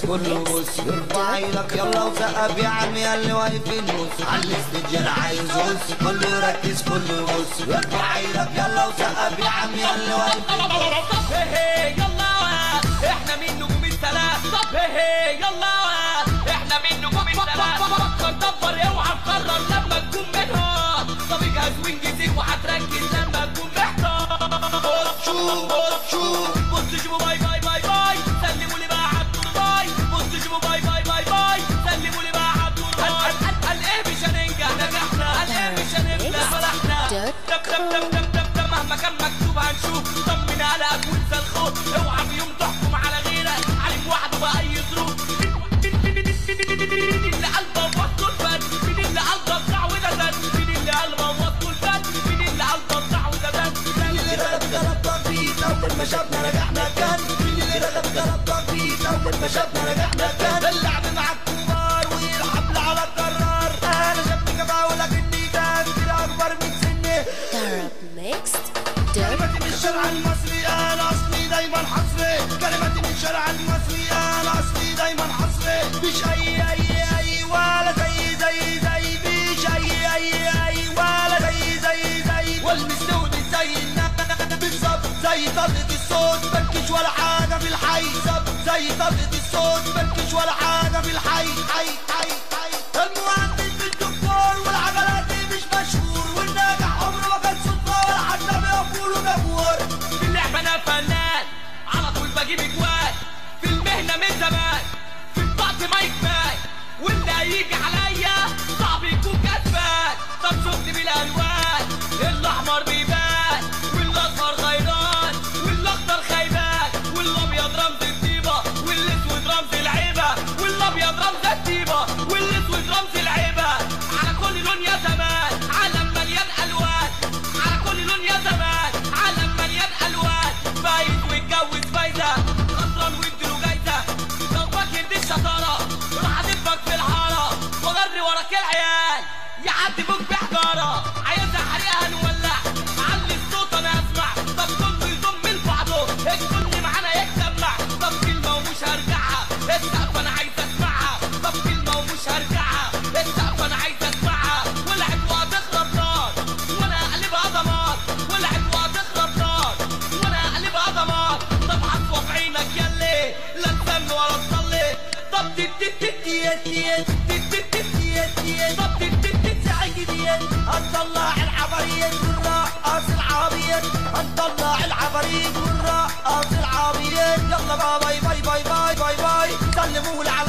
كله بص ارفع ايدك يلا وسقف يا عم يا اللي واقف في النص على الاستديو انا عايز بص كله يركز كله بص ارفع ايدك يلا وسقف يا عم يا اللي واقف في النص. يلا احنا من نجوم الثلاث. يلا احنا من نجوم الثلاث. فكر دبر اوعى تقرر لما تكون منها. طب اجهز وانجزك وهتركز لما تكون محتار. بص شوفوا باي باي باي باي سلموا لي بقى عبدور باي. بص شوفوا باي باي باي باي سلموا لي بقى عبدور باي. قال ايه مش هننجح نجحنا. قال ايه مش هنفلح فلحنا. دب مهما كان مكتوب هنشوف. طمن قلقك وانسى الخوف. اوعى في يوم تحكم على غيرك عليك وحده بأي ظروف. مين اللي قلبه ووصله الفن؟ مين اللي قلبه بتاع وده زن؟ مين اللي قلبه ووصله الفن؟ مين اللي قلبه بتاع وده زن؟ مين اللي رغب تنطيط اول ما شافنا نجحنا كان؟ مين اللي رغب تنطيط اول ما شافنا نجحنا كان؟ اللعب مع الكبار والحبل على الجرار. انا شفت جماعه ولكني كان كده اكبر من سني. كلماتي من الشارع المصري انا اصلي دايما حصري. كلماتي من الشارع المصري انا اصلي دايما حصري. مش اي ولا زي مش اي ولا زي والمستودع زي النبي بالظبط. زي طلقة الصوت مبكش ولا حاجة في الحي. زي طلقة الصوت مبكش ولا حاجة في الحي. المهندس بالدكتور والعجلاتي مش مشهور. والناجح عمره ما كان صدفة ولا حتى بيقولوا جبور. في اللعبة انا فنان على طول بجيب اجوان. في المهنة من زمان في الضغط ما يكفاك. واللي هيجي عليا صعب يكون كسبان. طب شفت بالالوان الاحمر بيبان والاصفر غيران والاخضر خيبان والابيض رمز الطيبة والاسود رمز العيبة. والابيض رمز الطيبة والاسود رمز العيبة. على كل لون يا زمان عالم مليان الوان. على كل لون يا زمان عالم مليان الوان. فايز واتجوز فايزة خسران واديله جايزة. لو فاكر دي الشطارة راح ادبك في الحارة واجري وراك العيال يعدبوك بحجارة. عايزها حريقة نولع علي الصوت انا اسمع. طب كله يضم لبعضه الكل معانا يتجمع. طب كلمة ومش هرجعها السقف انا عايز اسمعها. طب كلمة ومش هرجعها السقف انا عايز اسمعها. ولعت وهتخرب نار وانا اقلبها دمار. ولعت وهتخرب نار وانا اقلبها دمار. طب حطوة في عينك ياللي لا تسن ولا تصلي. طب هنطلع العفاريت والرقاص العابيت. هنطلع العفاريت والرقاص العابيت. يلا باي باي باي باي باي باي سلموا لي على